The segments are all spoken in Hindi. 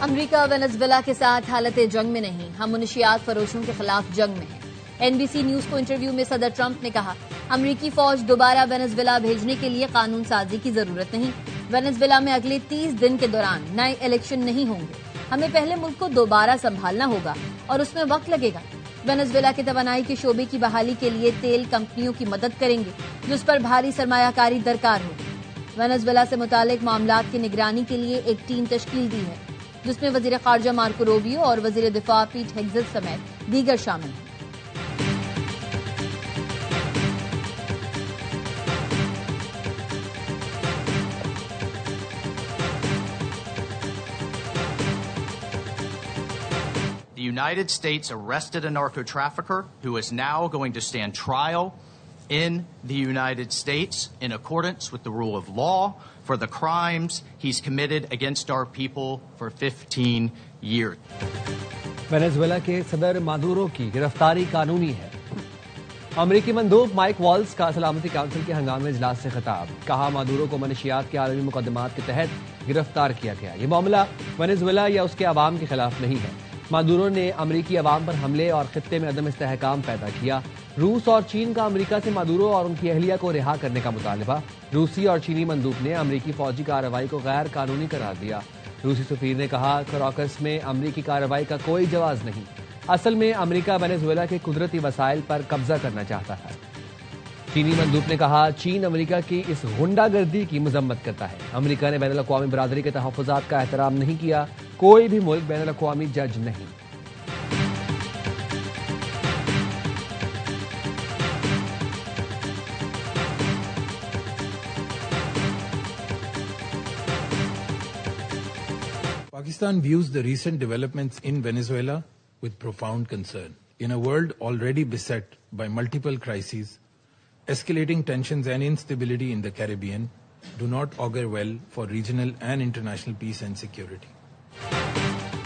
अमेरिका वेनेजुएला के साथ हालत जंग में नहीं, हम मुनशियात फरोशों के खिलाफ जंग में हैं। एनबीसी न्यूज को इंटरव्यू में सदर ट्रंप ने कहा, अमेरिकी फौज दोबारा वेनेजुएला भेजने के लिए कानून साजी की जरूरत नहीं। वेनेजुएला में अगले 30 दिन के दौरान नए इलेक्शन नहीं होंगे। हमें पहले मुल्क को दोबारा संभालना होगा और उसमें वक्त लगेगा। वेनेजुएला के तवानाई के शोबे की बहाली के लिए तेल कंपनियों की मदद करेंगे, जिस पर भारी सरमायाकारी दरकार होगी। वेनेजुएला से मुतालिक मामलात की निगरानी के लिए एक टीम तश्कील दी है, जिसमें वजीर खारजा मार्को रूबियो और वजीर दिफा पीट हेग्सेट समेत दीगर शामिल हैं। The United States arrested a narco trafficker who is now going to stand trial in the United States in accordance with the rule of law for the crimes he's committed against our people for 15 years. Venezuela के सदर मादुरो की गिरफ्तारी कानूनी है। अमेरिकी मंदूब माइक वॉल्स का सलामती काउंसिल के हंगामी इजलास से खिताब, कहा मादुरो को मनशियात के आलमी मुकदमात के तहत गिरफ्तार किया गया। ये मामला वेनेजुएला या उसके अवाम के खिलाफ नहीं है। मादुरो ने अमेरिकी अवाम पर हमले और खित्ते में अदम इस्तेहकाम पैदा किया। रूस और चीन का अमेरिका से मादुरो और उनकी अहलिया को रिहा करने का मुतालबा। रूसी और चीनी मंदूब ने अमेरिकी फौजी कार्रवाई को गैर कानूनी करार दिया। रूसी सफीर ने कहा, कराकस में अमेरिकी कार्रवाई का कोई जवाज नहीं। असल में अमेरिका वेनेजुएला के कुदरती वसाइल पर कब्जा करना चाहता है। चीनी मंदूब ने कहा, चीन अमेरिका की इस गुंडागर्दी की मजम्मत करता है। अमेरिका ने बैनुल अक़वामी बरादरी के तहफ़्फ़ुज़ात का एहतराम नहीं किया। कोई भी मुल्क बैनुल अक़वामी जज नहीं। Pakistan views the recent developments in Venezuela with profound concern. In a world already beset by multiple crises, escalating tensions and instability in the Caribbean do not augur well for regional and international peace and security.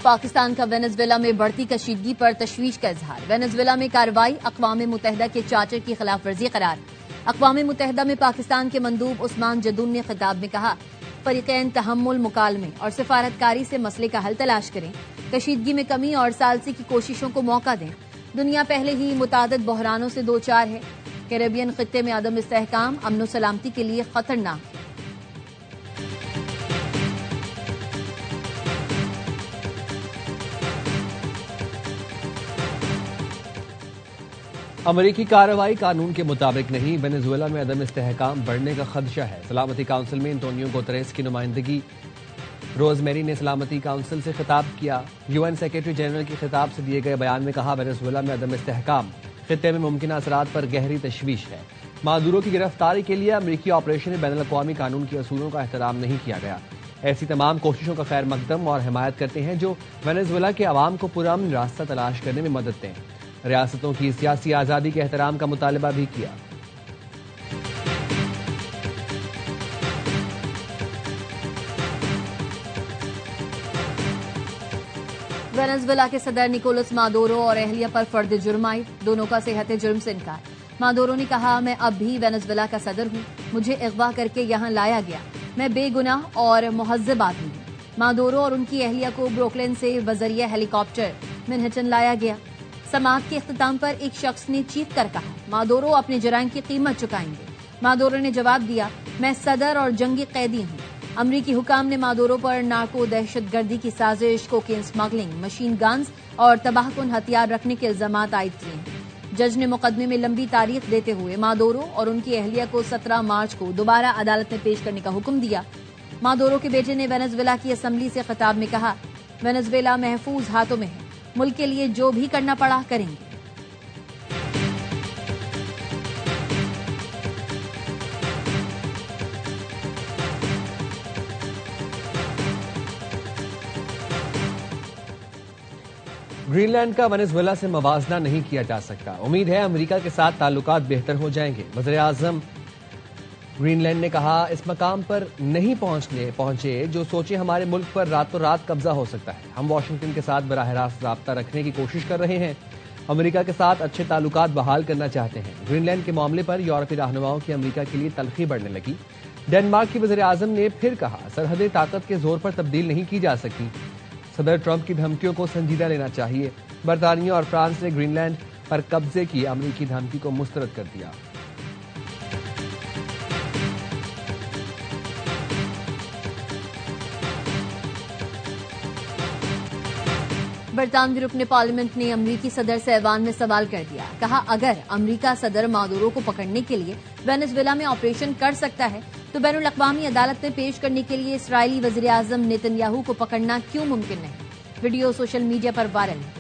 Pakistan का वेनेजुएला में बढ़ती कशीदगी पर तशवीश का इजहार। वेनेजुएला में कार्रवाई अक़वाम मुत्तहिदा के चार्टर की खिलाफ वर्जी करार। अक़वाम मुत्तहिदा में पाकिस्तान के मंदूब उस्मान जदून ने खिताब में कहा, फरीक़ैन तहम्मुल, मुकालमे और सिफारतकारी से मसले का हल तलाश करें। कशीदगी में कमी और सालसी की कोशिशों को मौका दें। दुनिया पहले ही मुतादिद बहरानों से दो चार है। कैरेबियन खित्ते में अदम इस्तेहकाम अमन सलामती के लिए खतरनाक है। अमेरिकी कार्रवाई कानून के मुताबिक नहीं, वेनेजुएला में अदम इस्तेहकाम बढ़ने का खदशा है। सलामती काउंसिल में एंटोनियो गुतेरेस की नुमाइंदगी। रोजमेरी ने सलामती काउंसिल से खिताब किया। यूएन सेक्रेटरी जनरल के खिताब से दिए गए बयान में कहा, वेनेजुएला में अदम इस्तेहकाम खित्ते में मुमकिन असरात पर गहरी तशवीश है। मादुरो की गिरफ्तारी के लिए अमेरिकी ऑपरेशन में बैनुल अक़वामी कानून के असूलों का एहतराम नहीं किया गया। ऐसी तमाम कोशिशों का खैर मकदम और हिमायत करते हैं जो वेनेजुएला के अवाम को पुरअमन रास्ता तलाश करने में मदद दें। रियासतों की सियासी आज़ादी के एहतराम का मुतालबा भी किया। वेनेजुएला के सदर निकोलस मादुरो और अहलिया पर फर्द जुर्म आयद, दोनों का सेहत जुर्म से इनकार। मादुरो ने कहा, मैं अब भी वेनेजुएला का सदर हूँ, मुझे अगवा करके यहाँ लाया गया, मैं बेगुनाह और मुहज़्ज़ब आदमी हूँ। मादुरो और उनकी अहलिया को ब्रुकलिन से बजरिया हेलीकॉप्टर मैनहट्टन लाया गया। समात के इख्तिताम पर एक शख्स ने चीख कर कहा, मादुरो अपने जराइम की कीमत चुकाएंगे। मादुरो ने जवाब दिया, मैं सदर और जंगी कैदी हूँ। अमरीकी हुकाम ने मादुरो पर नार्को दहशतगर्दी की साजिश, कोकेन स्मगलिंग, मशीन गन्स और तबाहकुन हथियार रखने के इल्जामात आयद किए हैं। जज ने मुकदमे में लंबी तारीख देते हुए मादुरो और उनकी अहलिया को 17 मार्च को दोबारा अदालत में पेश करने का हुक्म दिया। मादुरो के बेटे ने वेनेजुएला की असम्बली से खिताब में कहा, वेनेजुएला महफूज हाथों में है, मुल्क के लिए जो भी करना पड़ा करेंगे। ग्रीनलैंड का वेनेजुएला से मवाजना नहीं किया जा सकता। उम्मीद है अमेरिका के साथ ताल्लुकात बेहतर हो जाएंगे। वज़ीर आज़म ग्रीनलैंड ने कहा, इस मकाम पर नहीं पहुंचे जो सोचे हमारे मुल्क पर रातों रात कब्जा हो सकता है। हम वाशिंगटन के साथ बराह रास्त राब्ता रखने की कोशिश कर रहे हैं। अमेरिका के साथ अच्छे ताल्लुकात बहाल करना चाहते हैं। ग्रीनलैंड के मामले पर यूरोपीय रहनुमाओं की अमेरिका के लिए तलखी बढ़ने लगी। डेनमार्क की वज़ीर आज़म ने फिर कहा, सरहदें ताकत के जोर पर तब्दील नहीं की जा सकती। सदर ट्रंप की धमकियों को संजीदा लेना चाहिए। बरतानिया और फ्रांस ने ग्रीनलैंड पर कब्जे की अमेरिकी धमकी को मुस्तरद कर दिया। बरतानवी रुकने पार्लियामेंट ने अमरीकी सदर से ऐवान में सवाल कर दिया। कहा, अगर अमरीका सदर मादुरो को पकड़ने के लिए वेनेजुएला में ऑपरेशन कर सकता है तो बैनुल अक़वामी अदालत में पेश करने के लिए इसराइली वज़ीर आज़म नेतन्याहू को पकड़ना क्यों मुमकिन नहीं। वीडियो सोशल मीडिया पर वायरल है।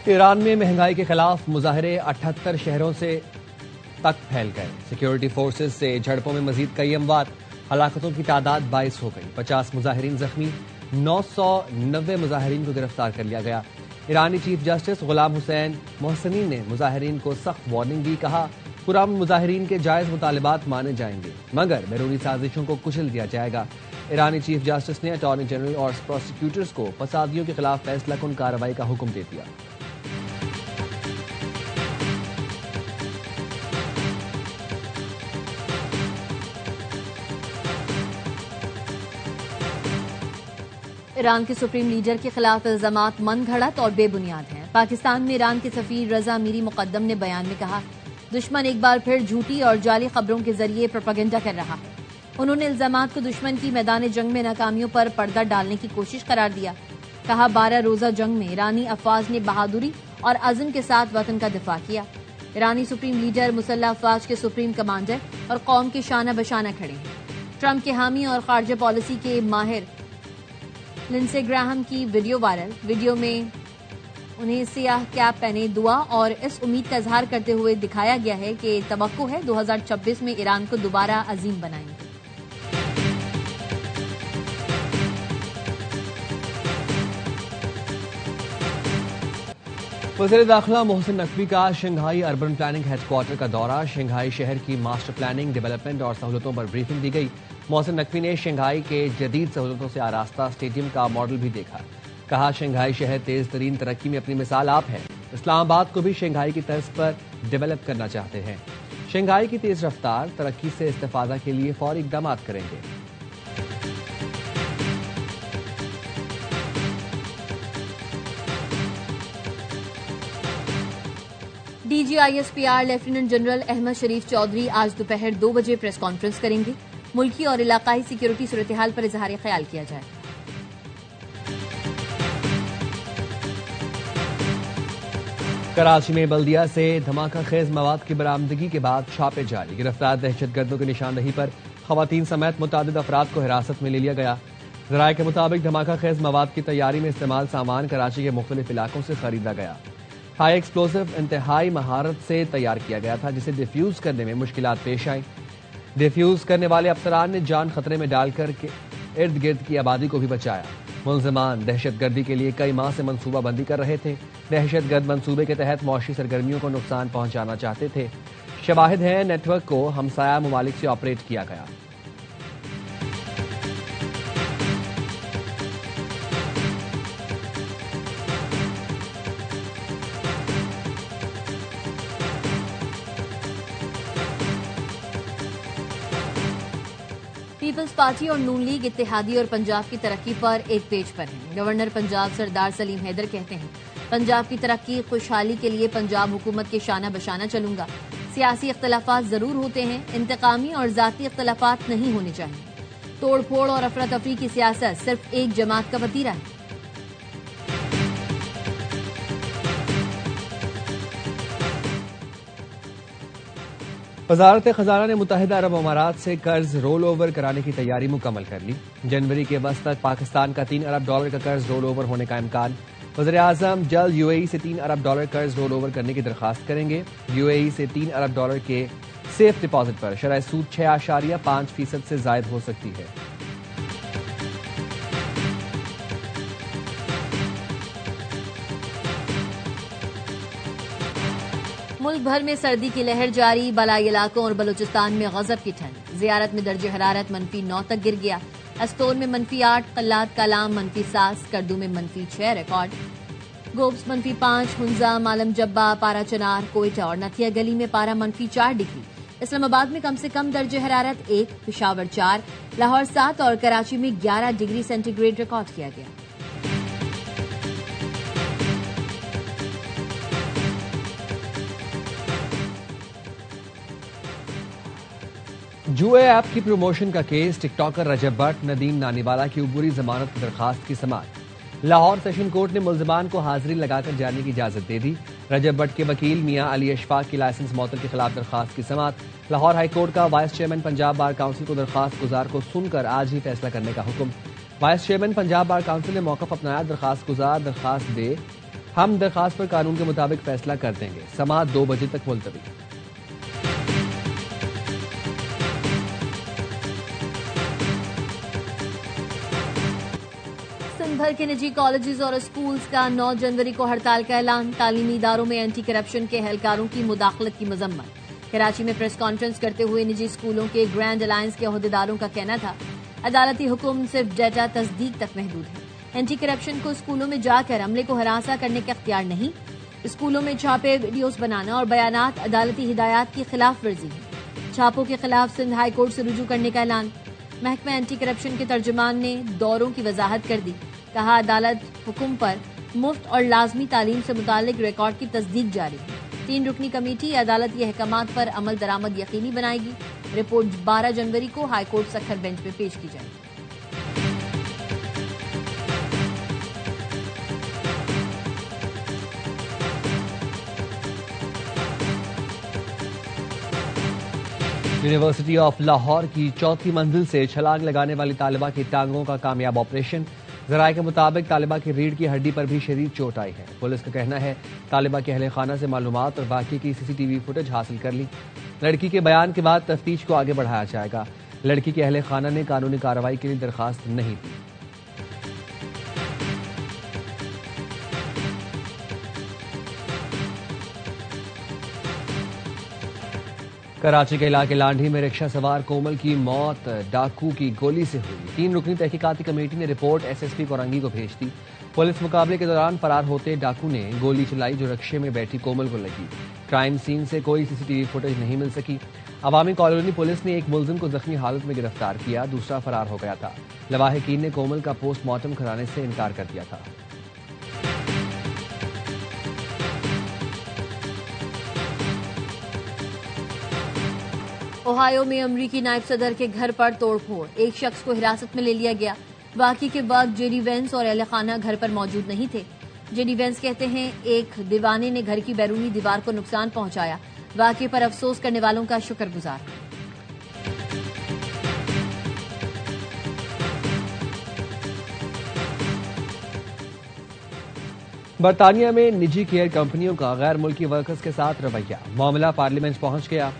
ईरान में महंगाई के खिलाफ मुजाहरे 78 शहरों से तक फैल गए। सिक्योरिटी फोर्सेस से झड़पों में मजीद कई अमवात, हलाकतों की तादाद 22 हो गई। 50 मुजाहिरीन जख्मी, 990 मुजाहिरीन को गिरफ्तार कर लिया गया। ईरानी चीफ जस्टिस गुलाम हुसैन मोहसिनी ने मुजाहिरीन को सख्त वार्निंग दी। कहा, पुरअमन मुजाहिरीन के जायज मुतालिबात माने जाएंगे मगर बैरूनी साजिशों को कुचल दिया जाएगा। ईरानी चीफ जस्टिस ने अटॉर्नी जनरल और प्रोसिक्यूटर्स को फसादियों के खिलाफ फैसला कुन कार्रवाई का हुक्म दे दिया। ईरान के सुप्रीम लीडर के खिलाफ इल्जामात मनगढ़ंत और बेबुनियाद हैं। पाकिस्तान में ईरान के सफीर रजा मीरी मुकद्दम ने बयान में कहा, दुश्मन एक बार फिर झूठी और जाली खबरों के जरिए प्रोपेगेंडा कर रहा है। उन्होंने इल्जामात को दुश्मन की मैदान जंग में नाकामियों पर पर्दा डालने की कोशिश करार दिया। कहा, 12 रोजा जंग में ईरानी अफवाज ने बहादुरी और अज़म के साथ वतन का दिफा किया। ईरानी सुप्रीम लीडर मुसल्लह अफवाज के सुप्रीम कमांडर और कौम के शाना बशाना खड़े हैं। ट्रंप के हामी और खारजा पॉलिसी के माहिर लिंडसे ग्राहम की वीडियो वायरल। वीडियो में उन्हें सियाह कैप पहने दुआ और इस उम्मीद का इजहार करते हुए दिखाया गया है कि तवक्को है 2026 में ईरान को दोबारा अजीम बनाएंगे। वज़ीर दाखिला मोहसिन नकवी का शंघाई अर्बन प्लानिंग हेडक्वार्टर का दौरा। शंघाई शहर की मास्टर प्लानिंग, डेवलपमेंट और सहूलतों पर ब्रीफिंग दी गई। मोहसिन नकवी ने शंघाई के जदीद सहूलतों से आरास्ता स्टेडियम का मॉडल भी देखा। कहा, शंघाई शहर तेज तरीन तरक्की में अपनी मिसाल आप है। इस्लामाबाद को भी शंघाई की तर्ज पर डेवलप करना चाहते हैं। शंघाई की तेज रफ्तार तरक्की से इस्तेफादा के लिए फौरी इकदाम करेंगे। DGISPR लेफ्टिनेंट जनरल अहमद शरीफ चौधरी आज दोपहर 2 बजे प्रेस कॉन्फ्रेंस करेंगे। मुल्की और इलाकाई सिक्योरिटी सूरत-ए-हाल पर इजहार ख्याल किया जाएगा। कराची में बल्दिया से धमाका खेज मवाद की बरामदगी के बाद छापे जारी। गिरफ्तार दहशतगर्दों की निशानदही पर खवातीन समेत मुतादिद अफराद को हिरासत में ले लिया गया। ज़राए के मुताबिक धमाका खेज मवाद की तैयारी में इस्तेमाल सामान कराची के मुख्तलिफ इलाकों से खरीदा गया। हाई एक्सप्लोसिव इंतहाई महारत से तैयार किया गया था, जिसे डिफ्यूज करने में मुश्किलात पेश आई। डिफ्यूज करने वाले अफसरान ने जान खतरे में डालकर के इर्द गिर्द की आबादी को भी बचाया। मुलजिमान दहशतगर्दी के लिए कई माह से मनसूबाबंदी कर रहे थे। दहशतगर्द मंसूबे के तहत मौशी सरगर्मियों को नुकसान पहुंचाना चाहते थे। शवाहिद हैं, नेटवर्क को हमसाया ममालिक से ऑपरेट किया गया। पीपल्स पार्टी और नून लीग इत्तेहादी और पंजाब की तरक्की पर एक पेज पर हैं। गवर्नर पंजाब सरदार सलीम हैदर कहते हैं, पंजाब की तरक्की खुशहाली के लिए पंजाब हुकूमत के शाना बशाना चलूंगा। सियासी इख्तलाफात जरूर होते हैं, इंतकामी और जाती इख्तलाफात नहीं होने चाहिए। तोड़ फोड़ और अफरा तफरी की सियासत सिर्फ एक जमात का वतीरा है। वजारत खजाना ने मुत्तहिदा अरब अमारात से कर्ज रोल ओवर कराने की तैयारी मुकम्मल कर ली। जनवरी के वस्त तक पाकिस्तान का $3 अरब का कर्ज रोल ओवर होने का इम्कान। वज़ीर आज़म जल्द UAE से $3 अरब कर्ज रोल ओवर करने की दरखास्त करेंगे। UAE से $3 अरब के सेफ डिपॉजिट पर शरह सूद 6.5% से जायद हो सकती है। मुल्क भर में सर्दी की लहर जारी। बलाई इलाकों और बलूचिस्तान में गजब की ठंड। जियारत में दर्जे हरारत -9 तक गिर गया। अस्तोर में -8, कल्लात कलाम -7, करदू में -6 रिकॉर्ड। गोब्स -5, हुंजा, मालम जब्बा, पारा चनार, कोयटा और नथिया गली में पारा -4 डिग्री। इस्लामाबाद में कम से कम दर्जे हरारत 1, पेशावर 4, लाहौर 7 और कराची में 11 डिग्री सेंटीग्रेड रिकॉर्ड किया गया। जुए ऐप की प्रमोशन का केस, टिकटॉकर रजब भट्ट, नदीम नानीवाला की उबूरी जमानत की दरखास्त की समाअत। लाहौर सेशन कोर्ट ने मुल्जिमान को हाजिरी लगाकर जाने की इजाजत दे दी। रजब भट्ट के वकील मियां अली अशफाक की लाइसेंस मअतल के खिलाफ दरखास्त की समाअत। लाहौर हाई कोर्ट का vice chairman Punjab bar council को दरखास्त गुजार को सुनकर आज ही फैसला करने का हुक्म। Vice chairman Punjab bar council ने मौकफ अपनाया, दरखास्त गुजार दरखास्त दे, हम दरखास्त पर कानून के मुताबिक फैसला कर देंगे। समाअत 2 बजे तक मुलतवी। भर के निजी कॉलेजेस और स्कूल्स का 9 जनवरी को हड़ताल का ऐलान। तालीमी इदारों में एंटी करप्शन के एहलकारों की मुदाखलत की मजम्मत। कराची में प्रेस कॉन्फ्रेंस करते हुए निजी स्कूलों के ग्रैंड अलायंस के अहदेदारों का कहना था, अदालती हुक्म सिर्फ डेटा तस्दीक तक महदूद है। एंटी करप्शन को स्कूलों में जाकर अमले को हरासा करने का इख्तियार नहीं। स्कूलों में छापे, वीडियोज बनाना और बयानात अदालती हिदायत की खिलाफ वर्जी है। छापों के खिलाफ सिंध हाई कोर्ट से रुजू करने का ऐलान। महकमा एंटी करप्शन के तर्जुमान ने दौरों की वजाहत कर दी। कहा, अदालत हुक्म पर मुफ्त और लाजमी तालीम से मुतालिक रिकॉर्ड की तस्दीक जारी है। 3 रुकनी कमेटी अदालती अहकामात पर अमल दरामद यकीनी बनाएगी। रिपोर्ट 12 जनवरी को हाईकोर्ट सखर बेंच में पेश की जाएगी। यूनिवर्सिटी ऑफ लाहौर की 4थी मंजिल से छलांग लगाने वाली तालिबा की टांगों का कामयाब ऑपरेशन। जराये के मुताबिक तालिबा की रीढ़ की हड्डी पर भी शदीद चोट आई है। पुलिस का कहना है, तालिबा के अहले खाना से मालूमात और वाकये की सीसीटीवी फुटेज हासिल कर ली। लड़की के बयान के बाद तफ्तीश को आगे बढ़ाया जाएगा। लड़की के अहले खाना ने कानूनी कार्रवाई के लिए दरखास्त नहीं दी। कराची के इलाके लांढी में रिक्शा सवार कोमल की मौत डाकू की गोली से हुई। 3 रुकनी तहकीकाती कमेटी ने रिपोर्ट एसएसपी कोरंगी को भेज दी। पुलिस मुकाबले के दौरान फरार होते डाकू ने गोली चलाई जो रिक्शे में बैठी कोमल को लगी। क्राइम सीन से कोई सीसीटीवी फुटेज नहीं मिल सकी। अवामी कॉलोनी पुलिस ने एक मुलजिम को जख्मी हालत में गिरफ्तार किया, दूसरा फरार हो गया था। लवाहिकीन ने कोमल का पोस्टमार्टम कराने से इनकार कर दिया था। ओहायो में अमरीकी नायब सदर के घर पर तोड़फोड़, एक शख्स को हिरासत में ले लिया गया। वाकई के वक्त जेडी वेंस और अहले खाना घर पर मौजूद नहीं थे। जेडी वेंस कहते हैं, एक दीवाने ने घर की बैरूनी दीवार को नुकसान पहुंचाया। वाकई पर अफसोस करने वालों का शुक्रगुजार। बरतानिया में निजी केयर कंपनियों का गैर मुल्की वर्कर्स के साथ रवैया, मामला पार्लियामेंट पहुंच गया।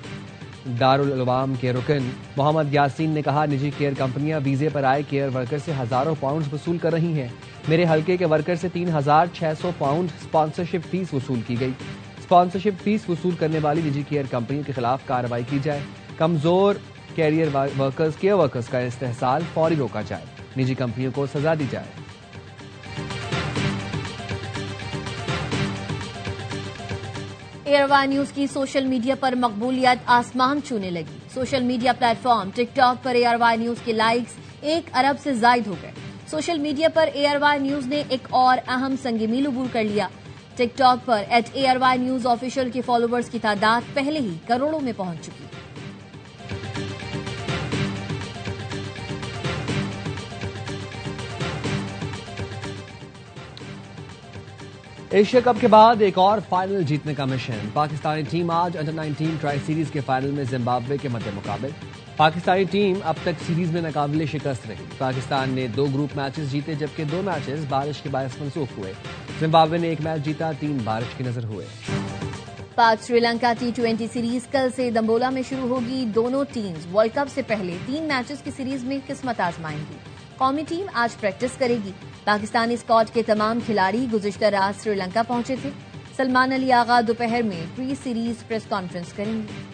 दारुल उलूम के रुकन मोहम्मद यासीन ने कहा, निजी केयर कंपनियां वीजे पर आए केयर वर्कर से हजारों पाउंड वसूल कर रही हैं। मेरे हलके के वर्कर से 3600 पाउंड स्पॉन्सरशिप फीस वसूल की गई। स्पॉन्सरशिप फीस वसूल करने वाली निजी केयर कंपनियों के खिलाफ कार्रवाई की जाए। कमजोर कैरियर वर्कर्स, केयर वर्कर्स का इस्तेहसाल फौरी रोका जाए। निजी कंपनियों को सजा दी जाए। एयरवाई न्यूज की सोशल मीडिया पर मकबूलियत आसमान छूने लगी। सोशल मीडिया प्लेटफॉर्म टिकटॉक पर एयरवाई न्यूज के लाइक्स 1 अरब से जायद हो गए। सोशल मीडिया पर एयरवाई न्यूज ने एक और अहम संग मील अबूर कर लिया। टिकटॉक पर @ARY न्यूज ऑफिशियल के फॉलोअर्स की तादाद पहले ही करोड़ों में पहुंच चुकी है। एशिया कप के बाद एक और फाइनल जीतने का मिशन। पाकिस्तानी टीम आज अंडर-19 ट्राई सीरीज के फाइनल में जिम्बाब्वे के मध्य मुकाबले। पाकिस्तानी टीम अब तक सीरीज में नाकाबिले शिकस्त रही। पाकिस्तान ने 2 ग्रुप मैचेस जीते, जबकि 2 मैचेस बारिश के बायस मनसूख हुए। जिम्बाब्वे ने 1 मैच जीता, 3 बारिश की नजर हुए। पाक श्रीलंका T20 सीरीज कल से दंबोला में शुरू होगी। दोनों टीम्स वर्ल्ड कप से पहले 3 मैचेस की सीरीज में किस्मत आजमाएंगी। कौमी टीम आज प्रैक्टिस करेगी। पाकिस्तानी स्क्वाड के तमाम खिलाड़ी गुज़िश्ता रात श्रीलंका पहुंचे थे। सलमान अली आगा दोपहर में प्री सीरीज प्रेस कॉन्फ्रेंस करेंगे।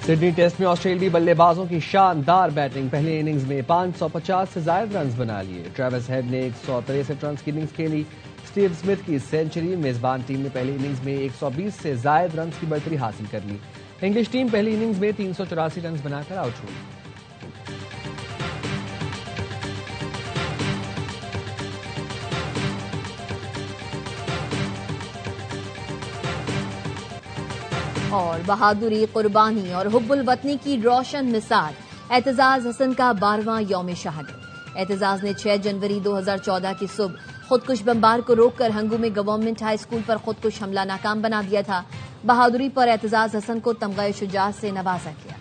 सिडनी टेस्ट में ऑस्ट्रेलियाई बल्लेबाजों की शानदार बैटिंग। पहली इनिंग्स में 550 से ज्यादा रन बना लिए। ट्रेविस हेड ने 163 रन की इनिंग्स खेली। स्टीव स्मिथ की सेंचुरी। मेजबान टीम ने पहली इनिंग्स में 120 से ज्यादा रन की बढ़तरी हासिल कर ली। इंग्लिश टीम पहली इनिंग्स में 384 रन बनाकर आउट हुई। और बहादुरी, कुर्बानी और हुब्बुल वतनी की रोशन मिसाल। एतजाज हसन का 12वां यौम शहादत। एतजाज ने 6 जनवरी 2014 की सुबह खुदकुश बमबार को रोककर हंगू में गवर्नमेंट हाई स्कूल पर खुदकुश हमला नाकाम बना दिया था। बहादुरी पर एतजाज हसन को तमगा शुजाअत से नवाजा गया।